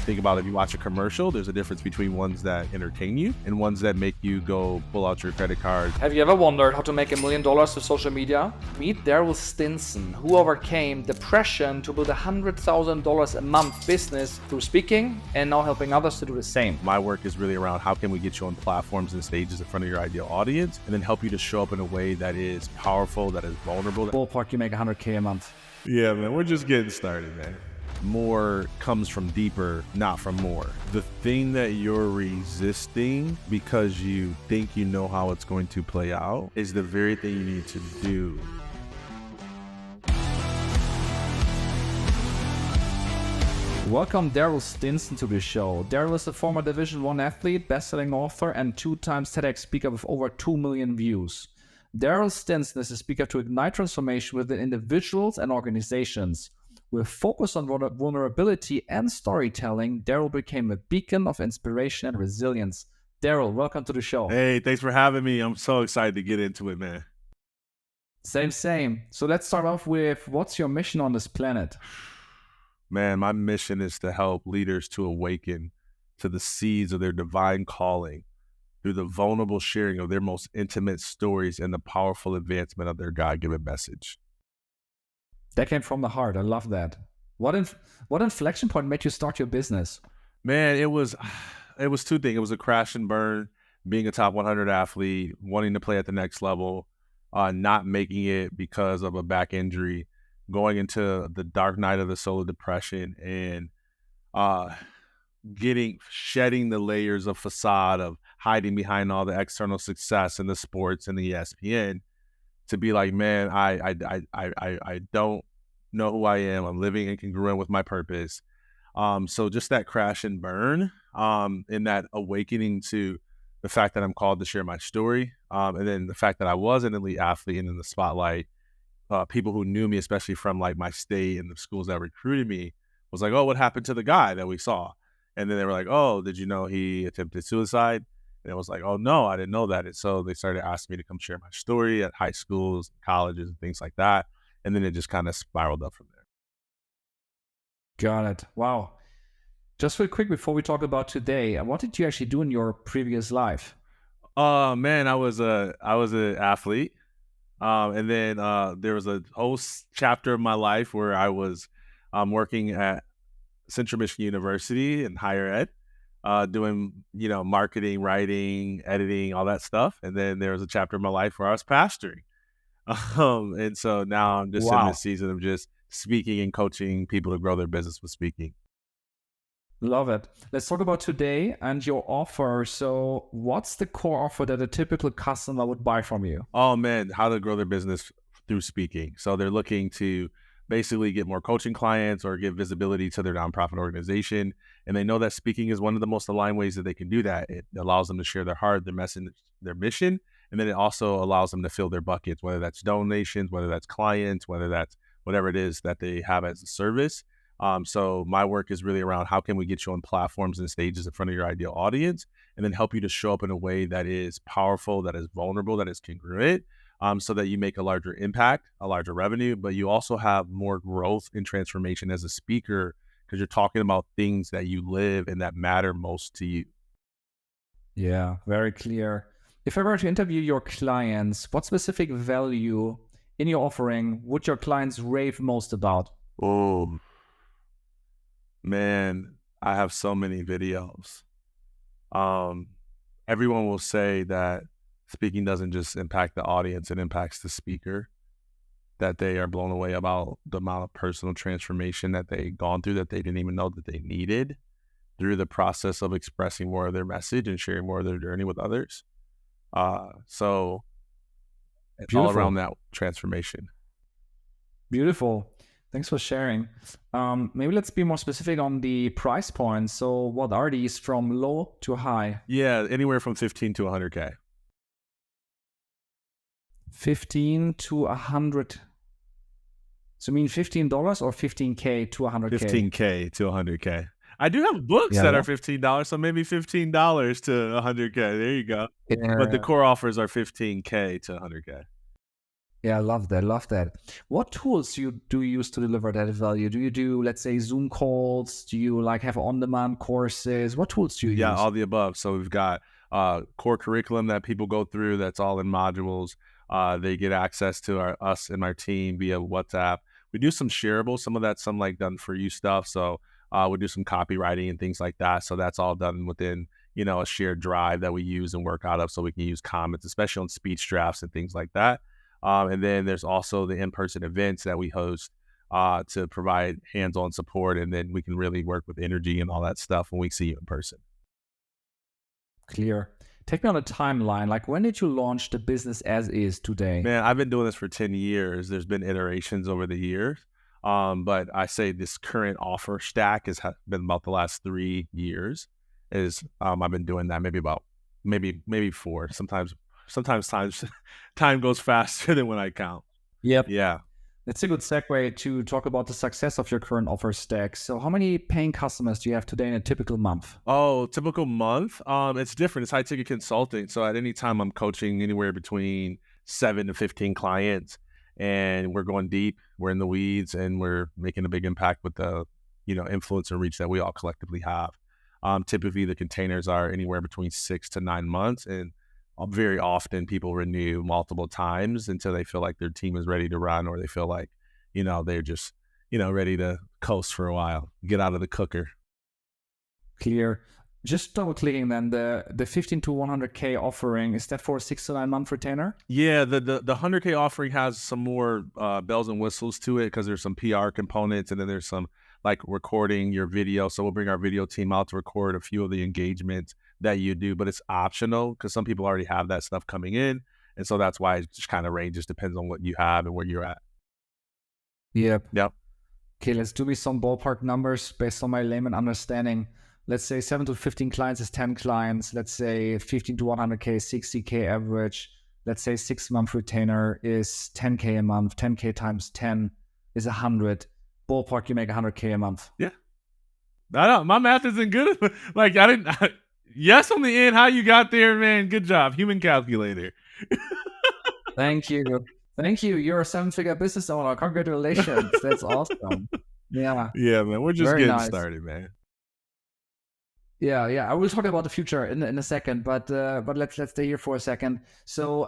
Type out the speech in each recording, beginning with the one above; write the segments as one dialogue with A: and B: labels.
A: think about if you watch a commercial, there's a difference between ones that entertain you and ones that make you go pull out your credit card.
B: Have you ever wondered how to make $1 million with social media? Meet Darryll Stinson, who overcame depression to build $100,000 a month business through speaking and now helping others to do the same.
A: My work is really around how can we get you on platforms and stages in front of your ideal audience and then help you to show up in a way that is powerful, that is vulnerable.
B: Ballpark, you make $100K a month.
A: Yeah, man, we're just getting started, man. More comes from deeper, not from more. The thing that you're resisting because you think you know how it's going to play out is the very thing you need to do.
B: Welcome Darryll Stinson to the show. Darryll is a former Division I athlete, best-selling author, and 2-time TEDx speaker with over 2 million views. Darryll Stinson is a speaker to ignite transformation within individuals and organizations. With focus on vulnerability and storytelling, Darryll became a beacon of inspiration and resilience. Darryll, welcome to the show.
A: Hey, thanks for having me. I'm so excited to get into it, man.
B: Same. So let's start off with, what's your mission on this planet?
A: Man, my mission is to help leaders to awaken to the seeds of their divine calling through the vulnerable sharing of their most intimate stories and the powerful advancement of their God-given message.
B: That came from the heart. I love that. What inflection point made you start your business?
A: Man, it was two things. It was a crash and burn, being a top 100 athlete, wanting to play at the next level, not making it because of a back injury, going into the dark night of the soul of depression, and shedding the layers of facade of hiding behind all the external success in the sports and the ESPN, to be like, man, I don't know who I am. I'm living incongruent with my purpose. So just that crash and burn, and that awakening to the fact that I'm called to share my story, and then the fact that I was an elite athlete and in the spotlight. People who knew me, especially from like my state and the schools that recruited me, was like, oh, what happened to the guy that we saw? And then they were like, oh, did you know he attempted suicide? And it was like, oh, no, I didn't know that. And so they started asking me to come share my story at high schools, colleges, and things like that. And then it just kind of spiraled up from there.
B: Got it. Wow. Just real quick before we talk about today, what did you actually do in your previous life?
A: Man, I was an athlete. And then there was a whole chapter of my life where I was working at Central Michigan University in higher ed, doing, marketing, writing, editing, all that stuff. And then there was a chapter of my life where I was pastoring. And so now I'm just in this season of just speaking and coaching people to grow their business with speaking.
B: Love it. Let's talk about today and your offer. So what's the core offer that a typical customer would buy from you?
A: Oh, man, how to grow their business through speaking. So they're looking to basically get more coaching clients or give visibility to their nonprofit organization. And they know that speaking is one of the most aligned ways that they can do that. It allows them to share their heart, their message, their mission. And then it also allows them to fill their buckets, whether that's donations, whether that's clients, whether that's whatever it is that they have as a service. So my work is really around how can we get you on platforms and stages in front of your ideal audience and then help you to show up in a way that is powerful, that is vulnerable, that is congruent, so that you make a larger impact, a larger revenue, but you also have more growth and transformation as a speaker because you're talking about things that you live and that matter most to you.
B: Yeah, very clear. If I were to interview your clients, what specific value in your offering would your clients rave most about?
A: Oh, man, I have so many videos. Everyone will say that speaking doesn't just impact the audience, it impacts the speaker, that they are blown away about the amount of personal transformation that they've gone through that they didn't even know that they needed through the process of expressing more of their message and sharing more of their journey with others. So it's all around that transformation.
B: Beautiful. Thanks for sharing. Maybe let's be more specific on the price point. So what are these from low to high?
A: Yeah, anywhere from 15 to 100K.
B: 15 to 100. So you mean $15 or 15K to 100K?
A: 15K to 100K. I do have books that are $15, so maybe $15 to 100K. There you go. Yeah. But the core offers are 15K to 100K.
B: Yeah, I love that. Love that. What tools do you use to deliver that value? Do you do, let's say, Zoom calls? Do you like have on-demand courses? What tools do you
A: Yeah,
B: use?
A: all the above. So we've got core curriculum that people go through that's all in modules. They get access to us and our team via WhatsApp. We do some shareable, some of that's some like done for you stuff. So we do some copywriting and things like that. So that's all done within, a shared drive that we use and work out of so we can use comments, especially on speech drafts and things like that. And then there's also the in-person events that we host to provide hands-on support. And then we can really work with energy and all that stuff when we see you in person.
B: Clear. Take me on a timeline. Like, when did you launch the business as is today?
A: Man, I've been doing this for 10 years. There's been iterations over the years. But I say this current offer stack been about the last 3 years. I've been doing that maybe four. Sometimes time goes faster than when I count.
B: Yep.
A: Yeah.
B: That's a good segue to talk about the success of your current offer stack. So, how many paying customers do you have today in a typical month?
A: Oh, typical month. It's different. It's high ticket consulting. So at any time I'm coaching anywhere between 7 to 15 clients and we're going deep, we're in the weeds and we're making a big impact with the, influence and reach that we all collectively have. Typically the containers are anywhere between 6 to 9 months and very often people renew multiple times until they feel like their team is ready to run or they feel like, they're just, ready to coast for a while, get out of the cooker.
B: Clear. Just double clicking then, the 15 to 100K offering, is that for a 6 to 9 month retainer?
A: Yeah, the 100K offering has some more bells and whistles to it because there's some PR components and then there's some like recording your video. So we'll bring our video team out to record a few of the engagements that you do, but it's optional because some people already have that stuff coming in. And so that's why it just kind of ranges, depends on what you have and where you're at.
B: Yep.
A: Yep.
B: Okay, let's do me some ballpark numbers based on my layman understanding. Let's say 7 to 15 clients is 10 clients. Let's say 15 to 100K, 60K average. Let's say 6 month retainer is 10K a month. 10K times 10 is 100. Ballpark, you make 100K a month.
A: Yeah. I know my math isn't good. Like yes on the end. How you got there, man? Good job, human calculator.
B: Thank you. Thank you. You're a 7-figure business owner. Congratulations. That's awesome. Yeah.
A: Yeah, man. We're just
B: Very
A: getting
B: nice.
A: started, man.
B: Yeah. I will talk about the future in a second, but let's stay here for a second. So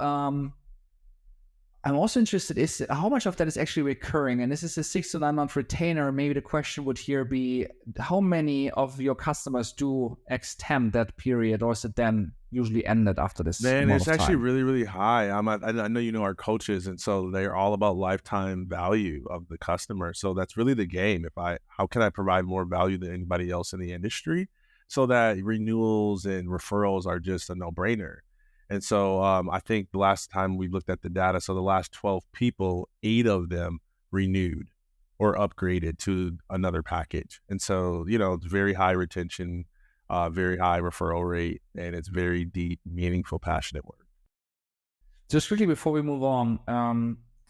B: I'm also interested is how much of that is actually recurring, and this is a 6 to 9 month retainer. Maybe the question would here be how many of your customers do extend that period, or is it then usually ended after this
A: Man,
B: amount
A: it's
B: of
A: actually
B: time?
A: really, really high. I know our coaches, and so they're all about lifetime value of the customer. So that's really the game. How can I provide more value than anybody else in the industry, so that renewals and referrals are just a no-brainer. And so I think the last time we looked at the data, so the last 12 people, 8 of them renewed or upgraded to another package. And so, it's very high retention, very high referral rate, and it's very deep, meaningful, passionate work.
B: Just quickly before we move on,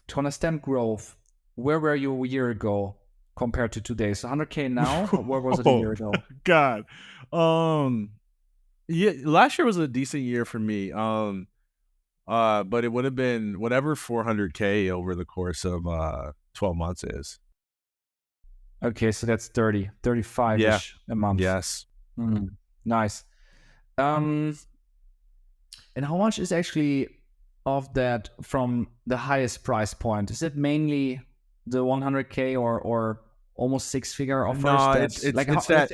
B: to understand growth, where were you a year ago compared to today? So 100K now, where was it a year ago?
A: God. Yeah, last year was a decent year for me. But it would have been whatever 400K over the course of 12 months is.
B: Okay, so that's 35-ish a month.
A: Yes.
B: Nice. And how much is actually of that from the highest price point? Is it mainly the 100K or almost 6-figure offers?
A: No, it's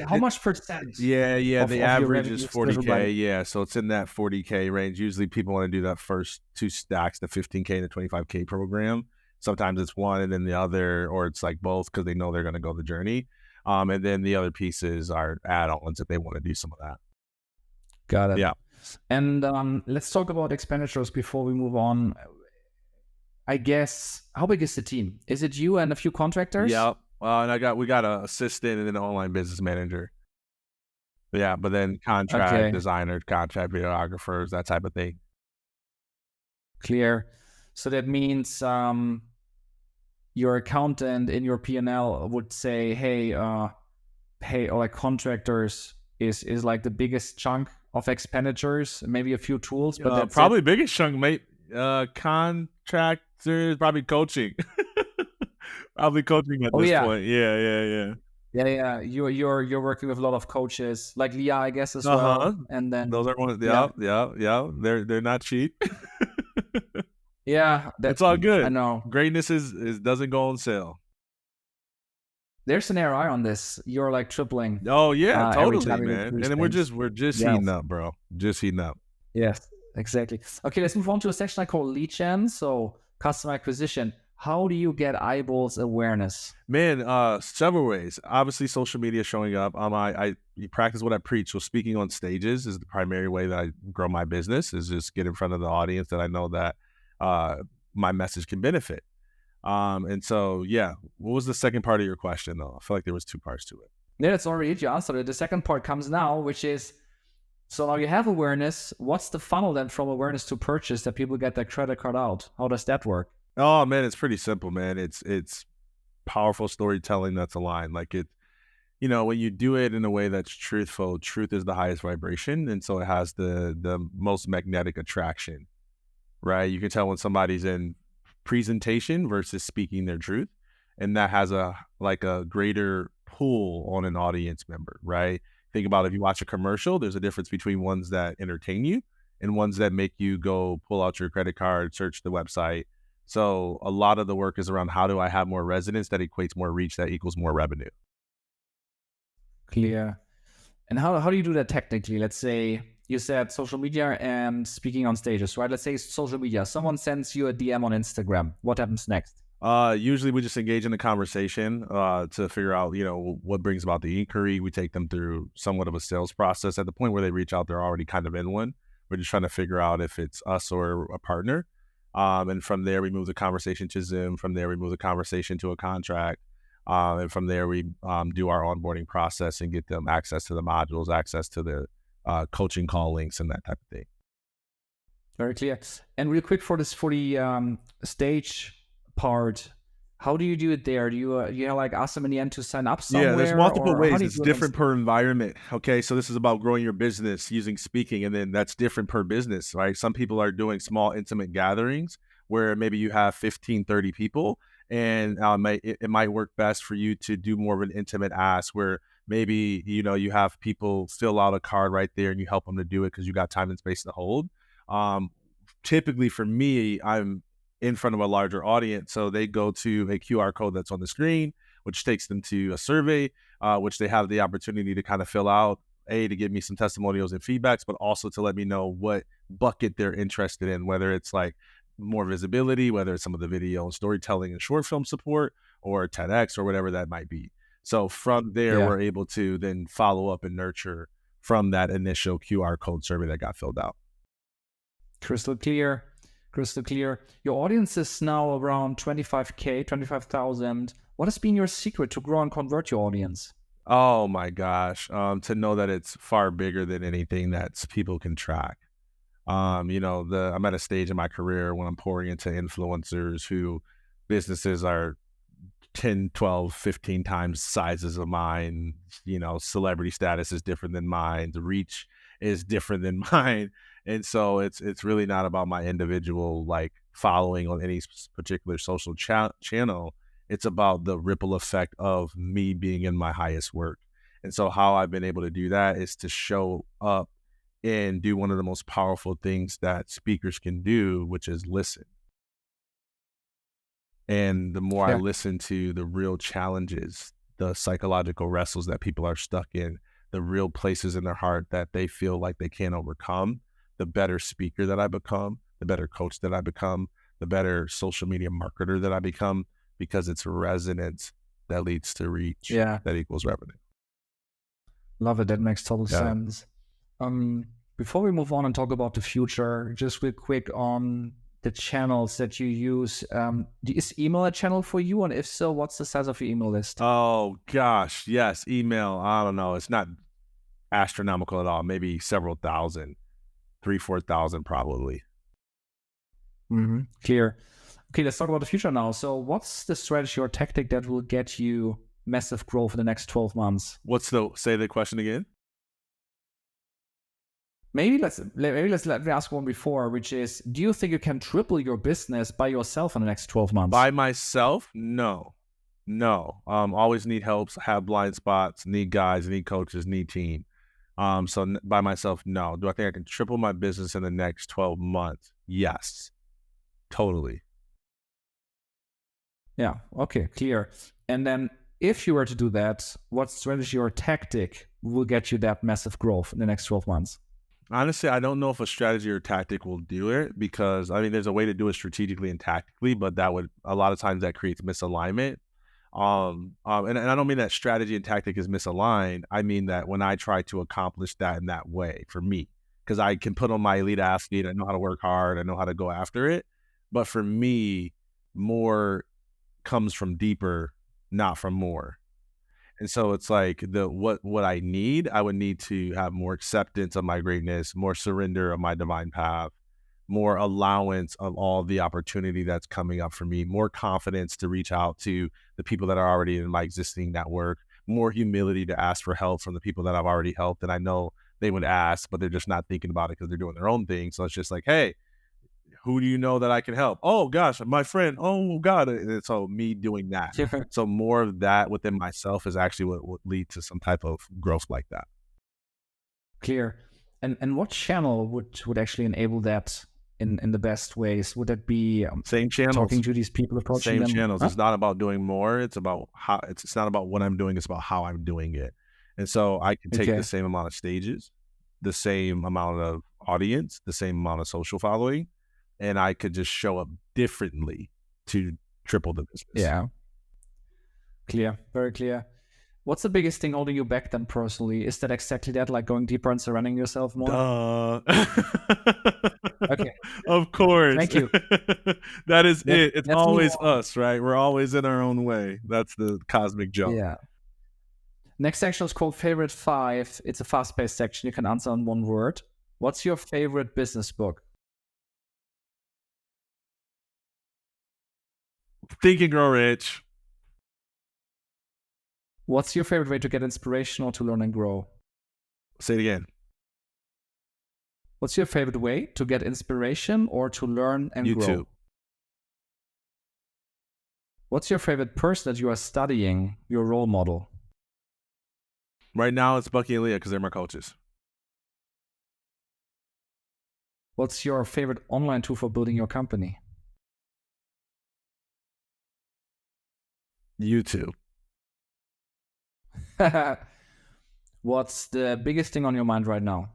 B: how much percent?
A: Yeah.
B: of
A: The
B: your
A: average
B: revenue
A: is
B: is driven
A: 40K.
B: by-
A: Yeah, so it's in that 40K range. Usually, people want to do that first 2 stacks, the 15K and the 25K program. Sometimes it's one and then the other, or it's like both because they know they're going to go the journey. And then the other pieces are add-ons if they want to do some of that.
B: Got it.
A: Yeah.
B: And let's talk about expenditures before we move on. I guess, how big is the team? Is it you and a few contractors?
A: Yeah. And we got an assistant and then an online business manager. Yeah, but then contract designers, contract videographers, that type of thing.
B: Clear. So that means your accountant in your P&L would say, hey, or like contractors is like the biggest chunk of expenditures, maybe a few tools, but that's
A: probably biggest chunk, mate. Contractors, probably coaching. Probably coaching at
B: Oh
A: this
B: yeah,
A: point. Yeah, yeah, yeah.
B: yeah. You're working with a lot of coaches, like Leah, I guess, as
A: Uh-huh.
B: well. And
A: Those
B: then
A: are ones,
B: yeah,
A: yeah, yeah, yeah. They're not cheap.
B: yeah. That
A: It's all
B: I
A: good.
B: know.
A: Greatness is doesn't go on sale.
B: There's an ROI on this. You're like tripling
A: Oh yeah,
B: every
A: totally,
B: time you do
A: man.
B: these
A: And then we're
B: things.
A: just we're just heating
B: Yes.
A: up, bro. Just heating up.
B: Yes, exactly. Okay, let's move on to a section I call lead gen. So customer acquisition. How do you get eyeballs awareness?
A: Man, several ways. Obviously, social media showing up. I practice what I preach. So speaking on stages is the primary way that I grow my business. Is just get in front of the audience that I know that uh, my message can benefit. And so yeah, what was the second part of your question though? I feel like there was two parts to it.
B: Yeah, that's already it. You answered it. The second part comes now, which is so now you have awareness. What's the funnel then from awareness to purchase that people get their credit card out? How does that work?
A: Oh man, it's pretty simple, man. It's powerful storytelling that's aligned. Like it, when you do it in a way that's truthful, truth is the highest vibration, and so it has the most magnetic attraction, right? You can tell when somebody's in presentation versus speaking their truth, and that has a greater pull on an audience member, right? Think about if you watch a commercial, there's a difference between ones that entertain you and ones that make you go pull out your credit card, search the website. So a lot of the work is around how do I have more resonance that equates more reach that equals more revenue.
B: Clear. And how do you do that technically? Let's say you said social media and speaking on stages, right? Let's say social media. Someone sends you a DM on Instagram. What happens next?
A: Usually we just engage in the conversation to figure out, what brings about the inquiry. We take them through somewhat of a sales process. At the point where they reach out, they're already kind of in one. We're just trying to figure out if it's us or a partner. And from there, we move the conversation to Zoom. From there, we move the conversation to a contract. And from there, we do our onboarding process and get them access to the modules, access to the coaching call links and that type of thing.
B: Very clear. And real quick for the stage part, how do you do it there? Do you like ask them in the end to sign up somewhere?
A: Yeah, there's multiple
B: or how
A: ways.
B: do you
A: It's
B: do it on
A: different per environment. Okay, so this is about growing your business using speaking, and then that's different per business, right? Some people are doing small, intimate gatherings where maybe you have 15, 30 people, and it might work best for you to do more of an intimate ask where maybe, you have people fill out a card right there and you help them to do it because you got time and space to hold. Um, Typically for me, I'm in front of a larger audience. So they go to a QR code that's on the screen, which takes them to a survey, which they have the opportunity to kind of fill out, to give me some testimonials and feedbacks, but also to let me know what bucket they're interested in, whether it's like more visibility, whether it's some of the video and storytelling and short film support or TEDx or whatever that might be. So from there,
B: Yeah,
A: we're able to then follow up and nurture from that initial QR code survey that got filled out.
B: crystal clear. Crystal clear. Your audience is now around 25K, 25,000. What has been your secret to grow and convert your audience?
A: Oh my gosh. To know that it's far bigger than anything that people can track. I'm at a stage in my career when I'm pouring into influencers who businesses are 10, 12, 15 times sizes of mine. Celebrity status is different than mine. The reach is different than mine. And so it's really not about my individual like following on any particular social channel. It's about the ripple effect of me being in my highest work. And so how I've been able to do that is to show up and do one of the most powerful things that speakers can do, which is listen. And the more I
B: Yeah.
A: listen to the real challenges, the psychological wrestles that people are stuck in, the real places in their heart that they feel like they can't overcome, the better speaker that I become, the better coach that I become, the better social media marketer that I become, because it's resonance that leads to reach
B: Yeah.
A: that equals revenue.
B: Love it. That makes total
A: Yeah.
B: sense. Before we move on and talk about the future, just real quick on the channels that you use. Is email a channel for you? And if so, what's the size of your email list?
A: Oh gosh, yes, email. I don't know. It's not astronomical at all. Maybe several thousand, 3,000-4,000 probably.
B: Clear. Okay, let's talk about the future now. So what's the strategy or tactic that will get you massive growth in the next 12 months?
A: Say the question again?
B: Let me ask one before, which is, do you think you can triple your business by yourself in the next 12 months?
A: By myself, no. Always need help, have blind spots, need guys, need coaches, need team. So by myself, no. Do I think I can triple my business in the next 12 months? Yes, totally.
B: Yeah. Okay. Clear. And then if you were to do that, what strategy or tactic will get you that massive growth in the next 12 months?
A: Honestly, I don't know if a strategy or tactic will do it because I mean, there's a way to do it strategically and tactically, but that would a lot of times that creates misalignment. And I don't mean that strategy and tactic is misaligned. I mean that when I try to accomplish that in that way for me, because I can put on my elite athlete, I know how to work hard, I know how to go after it. But for me, more comes from deeper, not from more. And so it's like what I need, I would need to have more acceptance of my greatness, more surrender of my divine path, more allowance of all the opportunity that's coming up for me, more confidence to reach out to the people that are already in my existing network, more humility to ask for help from the people that I've already helped. And I know they would ask, but they're just not thinking about it because they're doing their own thing. So it's just like, hey, who do you know that I can help? Oh gosh, my friend. Oh God. And so me doing that. So more of that within myself is actually what would lead to some type of growth like that.
B: Clear. And what channel would actually enable that in the best ways? Would that be
A: same channels,
B: talking to these people, approaching them?
A: same channels? Huh? It's not about doing more. It's about how. It's not about what I'm doing. It's about how I'm doing it. And so I can take the same amount of stages, the same amount of audience, the same amount of social following, and I could just show up differently to triple the business.
B: Yeah. Clear. Very clear. What's the biggest thing holding you back then personally? Is that exactly that, like going deeper and surrounding yourself more?
A: Duh.
B: Okay.
A: Of course.
B: Thank you.
A: That is it. It's always us, right? We're always in our own way. That's the cosmic jump.
B: Yeah. Next section is called Favorite 5. It's a fast-paced section. You can answer in one word. What's your favorite business book?
A: Think and Grow Rich.
B: What's your favorite way to get inspiration or to learn and grow?
A: Say it again.
B: What's your favorite way to get inspiration or to learn and
A: YouTube.
B: grow? What's your favorite person that you are studying, your role model?
A: Right now, it's Bucky and Leah because they're my coaches.
B: What's your favorite online tool for building your company?
A: YouTube.
B: What's the biggest thing on your mind right now?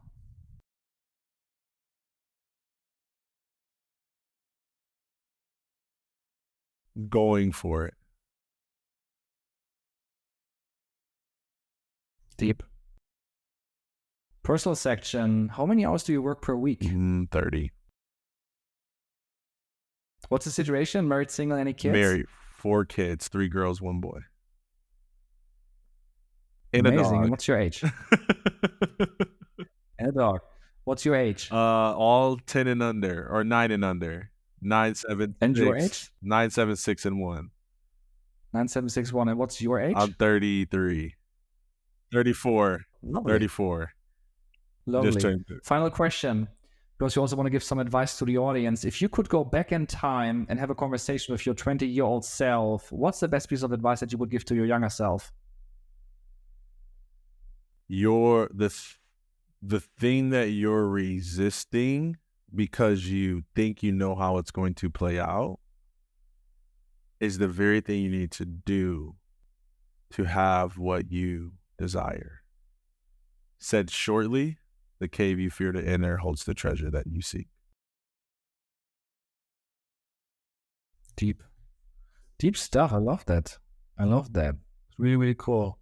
A: Going for it.
B: Deep. Personal section. How many hours do you work per week?
A: 30.
B: What's the situation? Married, single, any kids?
A: Married. 4 kids, 3 girls, 1 boy.
B: And amazing. And what's your age? And a dog. What's your age?
A: All 10 and under, or 9 and under. 9, 7,
B: and
A: 6,
B: your age?
A: 9, 7, 6, and 1.
B: 9, 7, 6, 1. And what's your age?
A: I'm 33. 34.
B: Lovely.
A: 34.
B: Lovely. Just turned it. Final question, because you also want to give some advice to the audience. If you could go back in time and have a conversation with your 20-year-old self, what's the best piece of advice that you would give to your younger self?
A: The thing that you're resisting because you think you know how it's going to play out is the very thing you need to do to have what you desire. Said shortly, the cave you fear to enter holds the treasure that you seek.
B: Deep. Deep stuff. I love that. It's really, really cool.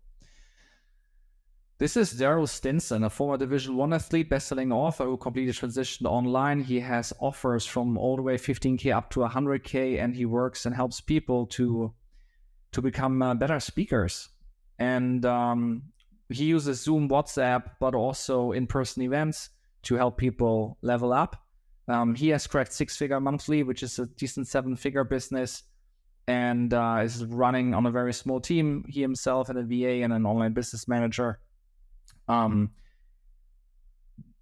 B: This is Darryll Stinson, a former Division 1 athlete, best-selling author who completely transitioned online. He has offers from all the way 15K up to 100K, and he works and helps people to become better speakers. And he uses Zoom, WhatsApp, but also in-person events to help people level up. He has cracked 6-figure monthly, which is a decent 7-figure business, and is running on a very small team. He himself and a VA and an online business manager.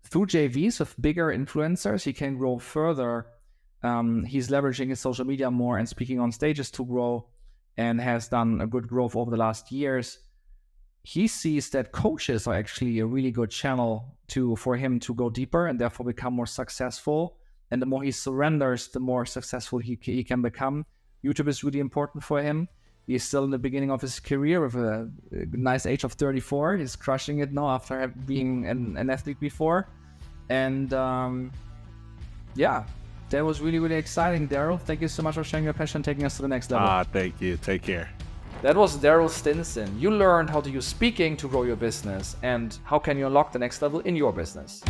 B: through JVs with bigger influencers, he can grow further. He's leveraging his social media more and speaking on stages to grow, and has done a good growth over the last years. He sees that coaches are actually a really good channel for him to go deeper and therefore become more successful. And the more he surrenders, the more successful he can become. YouTube is really important for him. He's still in the beginning of his career with a nice age of 34. He's crushing it now after being an athlete before. And yeah, that was really, really exciting, Darryll. Thank you so much for sharing your passion and taking us to the next level.
A: Thank you. Take care.
B: That was Darryll Stinson. You learned how to use speaking to grow your business, and how can you unlock the next level in your business.